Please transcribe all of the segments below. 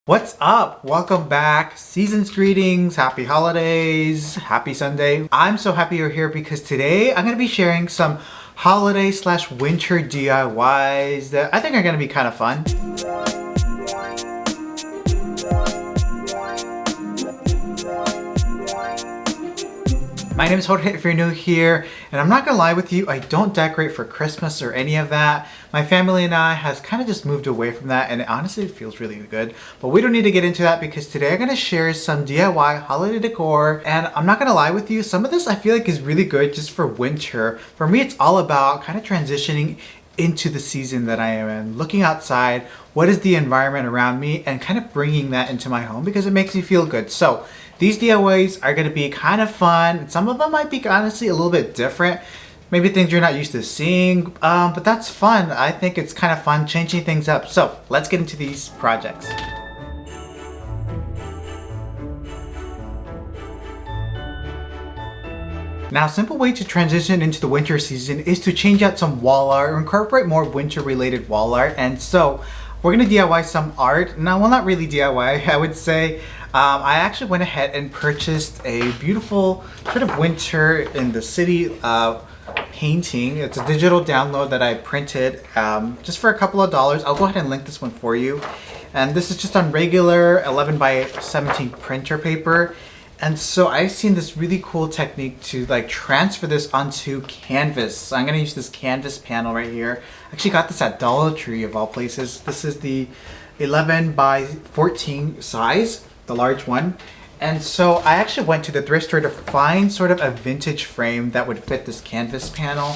What's up? Welcome back. Season's greetings, happy holidays, happy Sunday. I'm so happy you're here because today I'm going to be sharing some holiday/winter DIYs that I think are going to be kind of fun. My name is Jorge if you're new here, and I'm not gonna lie with you, I don't decorate for Christmas or any of that. My family and I has kind of just moved away from that, and honestly it feels really good. But we don't need to get into that because today I'm gonna share some DIY holiday decor, and I'm not gonna lie with you, some of this I feel like is really good just for winter. For me, it's all about kind of transitioning into the season that I am in, looking outside, what is the environment around me, and kind of bringing that into my home because it makes me feel good. So these DIYs are going to be kind of fun. Some of them might be honestly a little bit different, maybe things you're not used to seeing, but that's fun. I think it's kind of fun changing things up. So let's get into these projects. Now, a simple way to transition into the winter season is to change out some wall art or incorporate more winter related wall art. And so we're gonna DIY some art. Now, well, not really DIY, I would say. I actually went ahead and purchased a beautiful sort of winter in the city painting. It's a digital download that I printed just for a couple of dollars. I'll go ahead and link this one for you. And this is just on regular 11 by 17 printer paper. And so I've seen this really cool technique to like transfer this onto canvas. So I'm gonna use this canvas panel right here. I actually got this at Dollar Tree of all places. This is the 11 by 14 size, the large one. And so I actually went to the thrift store to find sort of a vintage frame that would fit this canvas panel.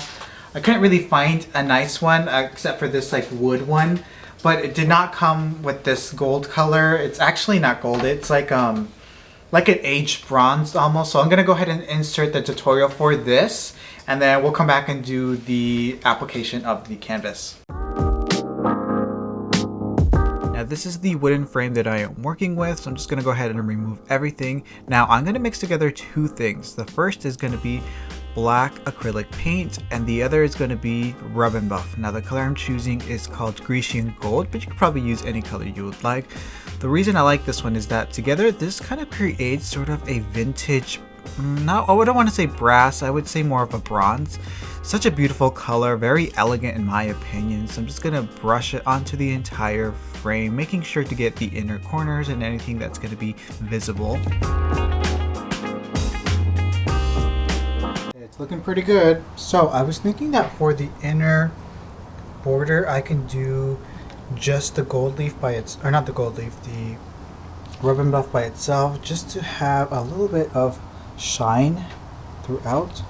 I couldn't really find a nice one except for this like wood one, but it did not come with this gold color. It's actually not gold, it's like an aged bronze almost. So I'm gonna go ahead and insert the tutorial for this, and then we'll come back and do the application of the canvas. Now this is the wooden frame that I am working with, so I'm just gonna go ahead and remove everything. Now I'm gonna mix together two things. The first is gonna be black acrylic paint, and the other is going to be rub and buff. Now the color I'm choosing is called Grecian Gold, but you could probably use any color you would like. The reason I like this one is that together this kind of creates sort of a vintage, I don't want to say brass, I would say more of a bronze. Such a beautiful color, very elegant in my opinion. So I'm just going to brush it onto the entire frame, making sure to get the inner corners and anything that's going to be visible. It's looking pretty good. So I was thinking that for the inner border I can do just the gold leaf by or not the gold leaf, the rub and buff by itself, just to have a little bit of shine throughout.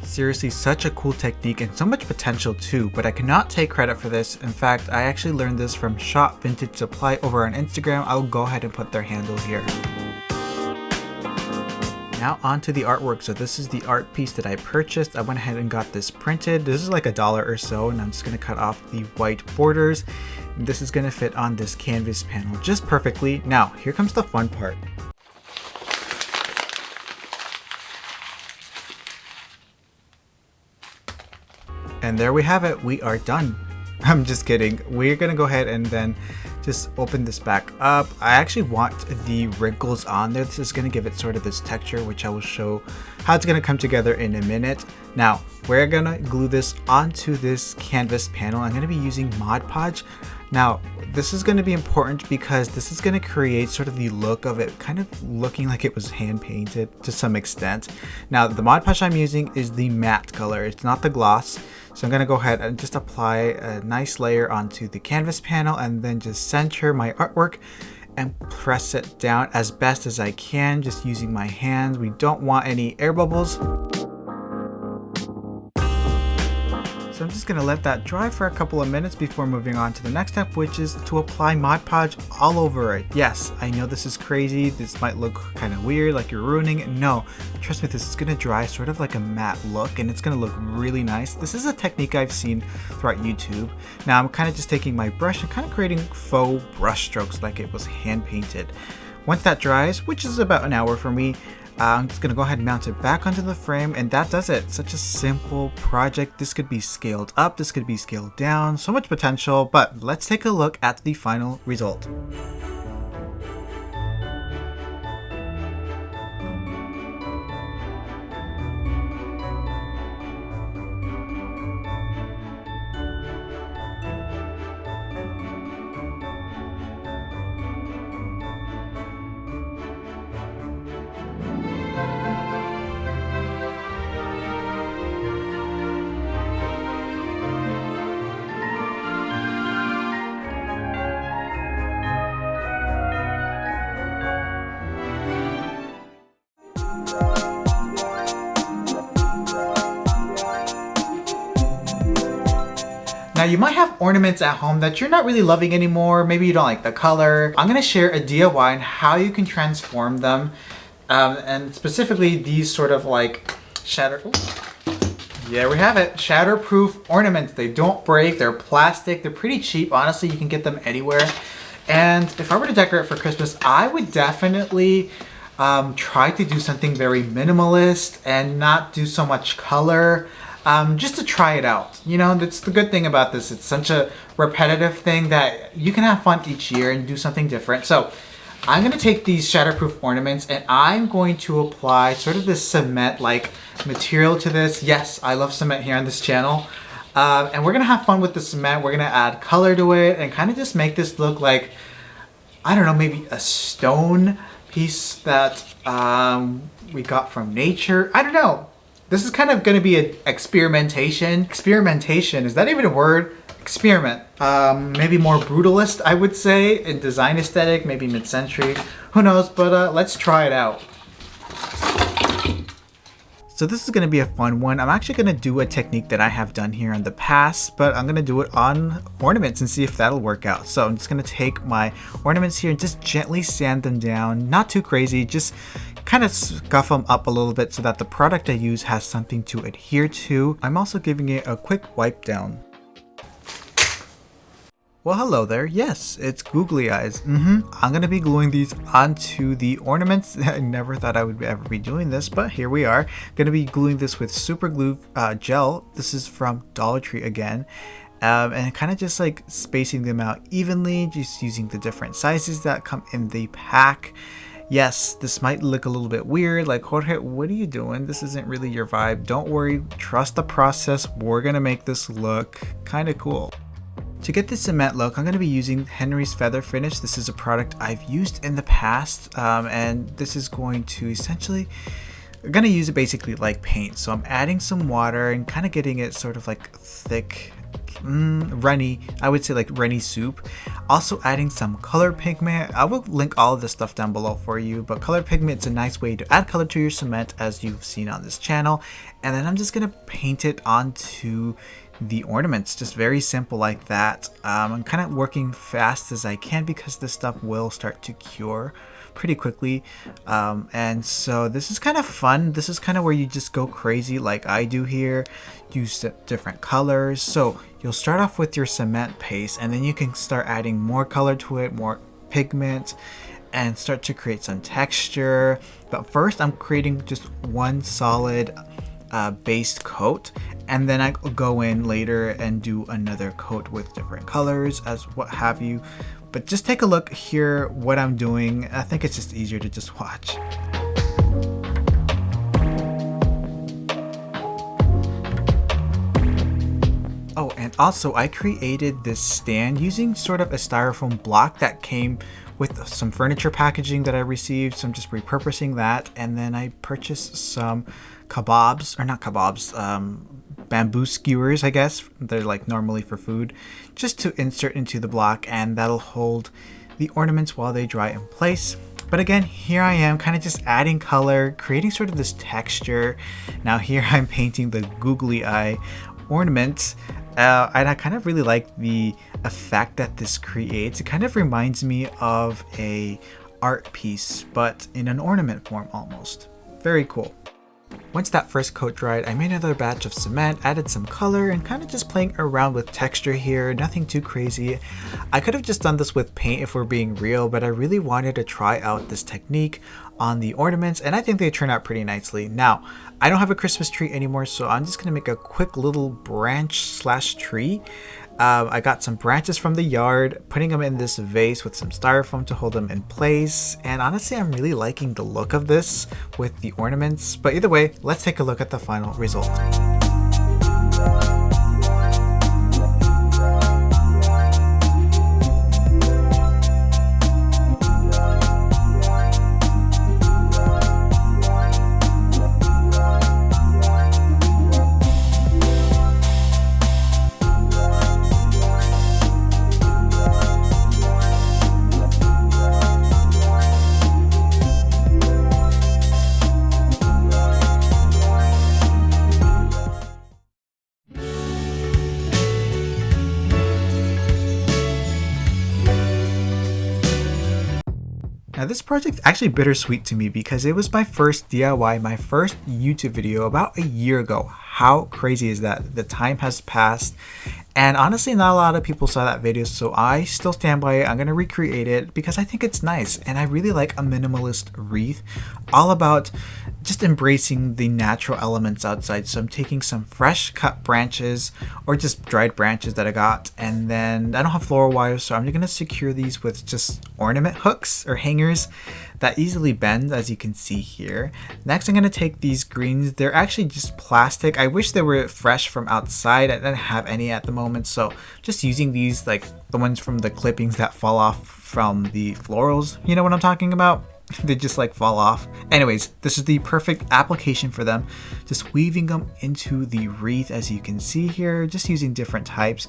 Seriously, such a cool technique and so much potential too, but I cannot take credit for this. In fact, I actually learned this from Shop Vintage Supply over on Instagram. I'll go ahead and put their handle here. Now onto the artwork. So this is the art piece that I purchased. I went ahead and got this printed. This is like $1 or so, and I'm just going to cut off the white borders. And this is going to fit on this canvas panel just perfectly. Now here comes the fun part. And there we have it. We are done. I'm just kidding. We're gonna go ahead and then just open this back up. I actually want the wrinkles on there. This is gonna give it sort of this texture, which I will show how it's gonna come together in a minute. Now, we're gonna glue this onto this canvas panel. I'm gonna be using Mod Podge. Now, this is gonna be important because this is gonna create sort of the look of it kind of looking like it was hand painted to some extent. Now, the Mod Podge I'm using is the matte color. It's not the gloss. So I'm going to go ahead and just apply a nice layer onto the canvas panel and then just center my artwork and press it down as best as I can, just using my hands. We don't want any air bubbles. So I'm just going to let that dry for a couple of minutes before moving on to the next step, which is to apply Mod Podge all over it. Yes, I know this is crazy. This might look kind of weird, like you're ruining it. No, trust me, this is going to dry sort of like a matte look, and it's going to look really nice. This is a technique I've seen throughout YouTube. Now I'm kind of just taking my brush and kind of creating faux brush strokes like it was hand painted. Once that dries, which is about an hour for me, I'm just gonna go ahead and mount it back onto the frame, and that does it. Such a simple project. This could be scaled up, this could be scaled down, so much potential, but let's take a look at the final result. Now you might have ornaments at home that you're not really loving anymore. Maybe you don't like the color. I'm gonna share a DIY on how you can transform them. And specifically these sort of like yeah, we have it. Shatterproof ornaments. They don't break, they're plastic, they're pretty cheap. Honestly, you can get them anywhere. And if I were to decorate for Christmas, I would definitely try to do something very minimalist and not do so much color. Just to try it out. You know, that's the good thing about this. It's such a repetitive thing that you can have fun each year and do something different. So I'm going to take these shatterproof ornaments and I'm going to apply sort of this cement-like material to this. Yes, I love cement here on this channel. And we're going to have fun with the cement. We're going to add color to it and kind of just make this look like, I don't know, maybe a stone piece that we got from nature. I don't know. This is kind of going to be an experimentation. Experimentation, is that even a word? Experiment. Maybe more brutalist, I would say, in design aesthetic, maybe mid-century. Who knows, but let's try it out. So this is going to be a fun one. I'm actually going to do a technique that I have done here in the past, but I'm going to do it on ornaments and see if that'll work out. So I'm just going to take my ornaments here and just gently sand them down. Not too crazy, just kind of scuff them up a little bit so that the product I use has something to adhere to. I'm also giving it a quick wipe down. Well, hello there. Yes, it's googly eyes. I'm going to be gluing these onto the ornaments. I never thought I would ever be doing this, but here we are. Going to be gluing this with super glue gel. This is from Dollar Tree again. And kind of just like spacing them out evenly, just using the different sizes that come in the pack. Yes, this might look a little bit weird, like, Jorge, what are you doing? This isn't really your vibe. Don't worry, trust the process. We're gonna make this look kind of cool. To get this cement look, I'm going to be using Henry's Feather Finish. This is a product I've used in the past, and this is going to essentially, I'm going to use it basically like paint. So I'm adding some water and kind of getting it sort of like thick, runny, I would say like runny soup. Also adding some color pigment. I will link all of this stuff down below for you, but color pigment is a nice way to add color to your cement, as you've seen on this channel. And then I'm just going to paint it onto the ornaments, just very simple like that. I'm kind of working fast as I can because this stuff will start to cure pretty quickly, and so this is kind of fun. This is kind of where you just go crazy like I do here, use different colors. So you'll start off with your cement paste and then you can start adding more color to it, more pigment, and start to create some texture. But first I'm creating just one solid base coat, and then I go in later and do another coat with different colors as what have you. But just take a look here what I'm doing. I think it's just easier to just watch. Oh, and also I created this stand using sort of a styrofoam block that came with some furniture packaging that I received. So I'm just repurposing that, and then I purchased some bamboo skewers, I guess. They're like normally for food, just to insert into the block, and that'll hold the ornaments while they dry in place. But again, here I am kind of just adding color, creating sort of this texture. Now here I'm painting the googly eye ornament, and I kind of really like the effect that this creates. It kind of reminds me of a art piece, but in an ornament form almost. Very cool. Once that first coat dried, I made another batch of cement, added some color, and kind of just playing around with texture here, nothing too crazy. I could have just done this with paint if we're being real, but I really wanted to try out this technique on the ornaments, and I think they turn out pretty nicely. Now, I don't have a Christmas tree anymore, so I'm just gonna make a quick little branch slash tree. I got some branches from the yard, putting them in this vase with some styrofoam to hold them in place, and honestly I'm really liking the look of this with the ornaments. But either way, let's take a look at the final result. Now this project's actually bittersweet to me because it was my first DIY, my first YouTube video about a year ago. How crazy is that? The time has passed, and honestly not a lot of people saw that video, so I still stand by it. I'm gonna recreate it because I think it's nice, and I really like a minimalist wreath, all about just embracing the natural elements outside. So I'm taking some fresh cut branches or just dried branches that I got, and then I don't have floral wires, so I'm gonna secure these with just ornament hooks or hangers that easily bend, as you can see here. Next, I'm gonna take these greens. They're actually just plastic. I wish they were fresh from outside. I didn't have any at the moment, so just using these, like the ones from the clippings that fall off from the florals. You know what I'm talking about? They just like fall off. Anyways, this is the perfect application for them. Just weaving them into the wreath, as you can see here, just using different types,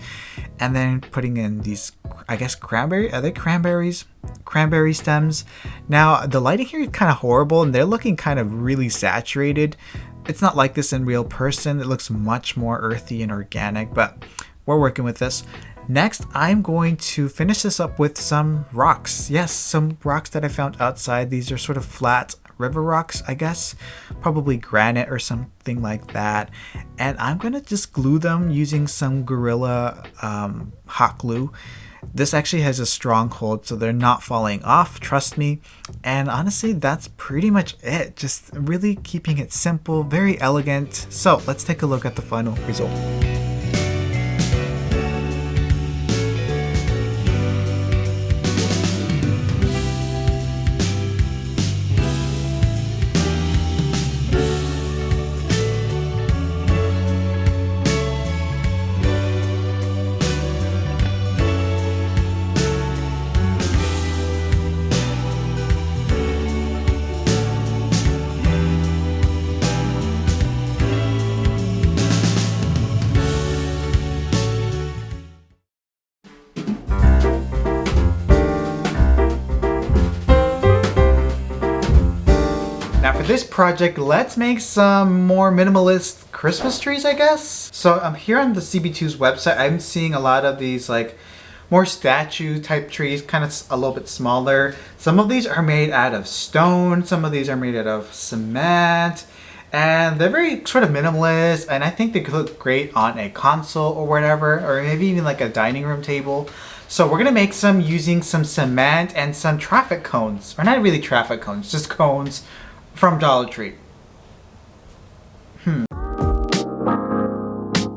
and then putting in these, I guess cranberry, are they cranberries? Cranberry stems. Now the lighting here is kind of horrible and they're looking kind of really saturated. It's not like this in real person. It looks much more earthy and organic, but we're working with this. Next, I'm going to finish this up with some rocks. Yes, some rocks that I found outside. These are sort of flat river rocks, I guess. Probably granite or something like that. And I'm going to just glue them using some Gorilla hot glue. This actually has a strong hold, so they're not falling off, trust me. And honestly, that's pretty much it. Just really keeping it simple, very elegant. So let's take a look at the final result. For this project, let's make some more minimalist Christmas trees, I guess. So I'm here on the CB2's website. I'm seeing a lot of these like more statue type trees, kind of a little bit smaller. Some of these are made out of stone, some of these are made out of cement, and they're very sort of minimalist, and I think they could look great on a console or whatever, or maybe even like a dining room table. So we're gonna make some using some cement and some traffic cones, or not really traffic cones, just cones from Dollar Tree.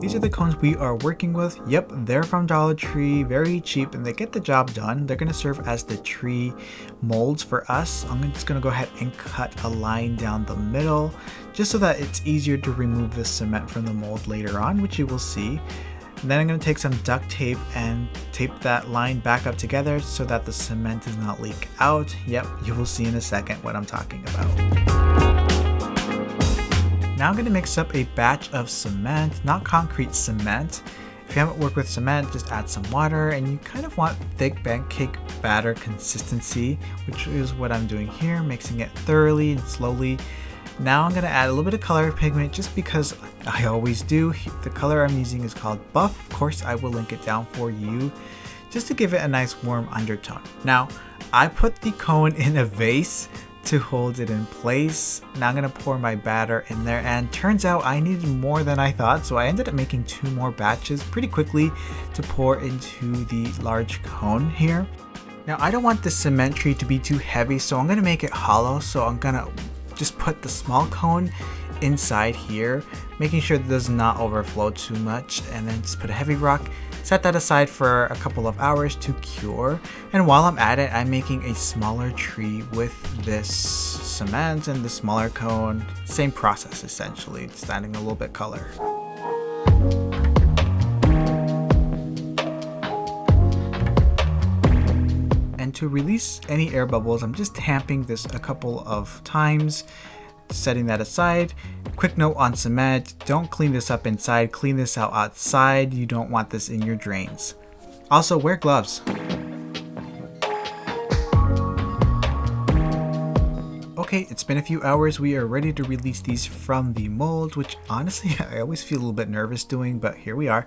These are the cones we are working with. Yep, they're from Dollar Tree, very cheap, and they get the job done. They're gonna serve as the tree molds for us. I'm just gonna go ahead and cut a line down the middle, just so that it's easier to remove the cement from the mold later on, which you will see. And then I'm going to take some duct tape and tape that line back up together so that the cement does not leak out. Yep, you will see in a second what I'm talking about. Now I'm going to mix up a batch of cement, not concrete cement. If you haven't worked with cement, just add some water, and you kind of want thick pancake batter consistency, which is what I'm doing here, mixing it thoroughly and slowly. Now I'm going to add a little bit of color pigment just because I always do. The color I'm using is called Buff. Of course, I will link it down for you just to give it a nice warm undertone. Now, I put the cone in a vase to hold it in place. Now I'm gonna pour my batter in there, and turns out I needed more than I thought, so I ended up making 2 more batches pretty quickly to pour into the large cone here. Now I don't want the cement tree to be too heavy, so I'm gonna make it hollow. So I'm gonna just put the small cone inside here, making sure it does not overflow too much, and then just put a heavy rock. Set that aside for a couple of hours to cure. And while I'm at it, I'm making a smaller tree with this cement and the smaller cone. Same process essentially, just adding a little bit color. And to release any air bubbles, I'm just tamping this a couple of times, setting that aside. Quick note on cement, don't clean this up inside, clean this out outside. You don't want this in your drains. Also, wear gloves. Okay, it's been a few hours. We are ready to release these from the mold, which honestly I always feel a little bit nervous doing, but here we are.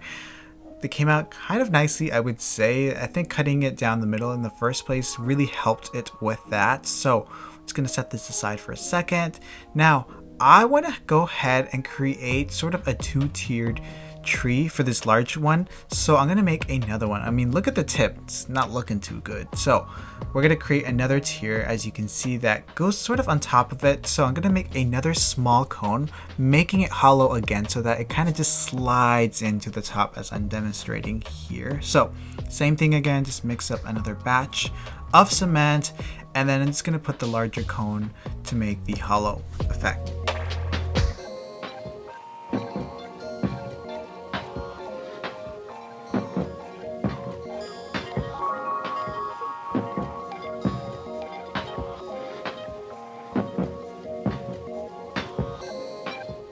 They came out kind of nicely, I would say. I think cutting it down the middle in the first place really helped it with that. So I'm just gonna set this aside for a second. Now, I want to go ahead and create sort of a 2-tiered tree for this large one. So I'm going to make another one. I mean, look at the tip. It's not looking too good. So we're going to create another tier, as you can see, that goes sort of on top of it. So I'm going to make another small cone, making it hollow again so that it kind of just slides into the top as I'm demonstrating here. So same thing again, just mix up another batch of cement, and then I'm just going to put the larger cone to make the hollow effect.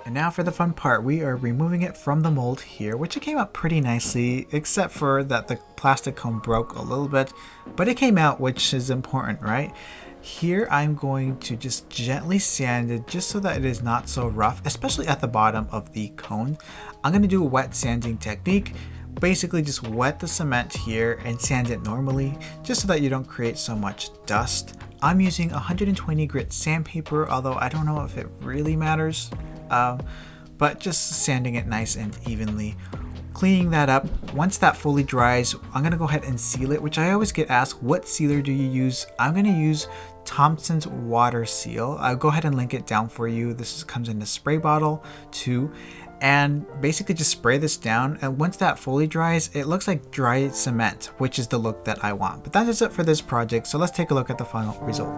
And now for the fun part, we are removing it from the mold here, which it came out pretty nicely, except for that the plastic cone broke a little bit, but it came out, which is important, right? Here I'm going to just gently sand it just so that it is not so rough, especially at the bottom of the cone. I'm going to do a wet sanding technique. Basically just wet the cement here and sand it normally, just so that you don't create so much dust. I'm using 120 grit sandpaper, although I don't know if it really matters. But just sanding it nice and evenly. Cleaning that up. Once that fully dries, I'm going to go ahead and seal it, which I always get asked, what sealer do you use? I'm going to use Thompson's water seal. I'll go ahead and link it down for you. This comes in a spray bottle too. And basically just spray this down, and once that fully dries, it looks like dry cement, which is the look that I want. But that is it for this project, so let's take a look at the final result.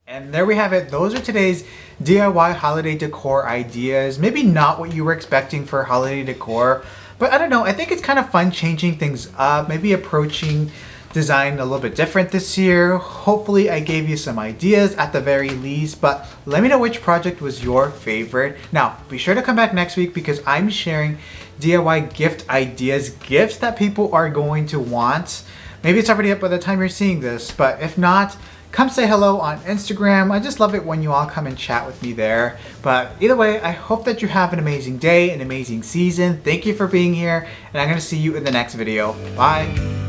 And there we have it. Those are today's DIY holiday decor ideas. Maybe not what you were expecting for holiday decor, but I don't know. I think it's kind of fun changing things up, maybe approaching design a little bit different this year. Hopefully I gave you some ideas at the very least, but let me know which project was your favorite. Now, be sure to come back next week because I'm sharing DIY gift ideas, gifts that people are going to want. Maybe it's already up by the time you're seeing this, but if not, come say hello on Instagram. I just love it when you all come and chat with me there. But either way, I hope that you have an amazing day, an amazing season. Thank you for being here, and I'm going to see you in the next video. Bye.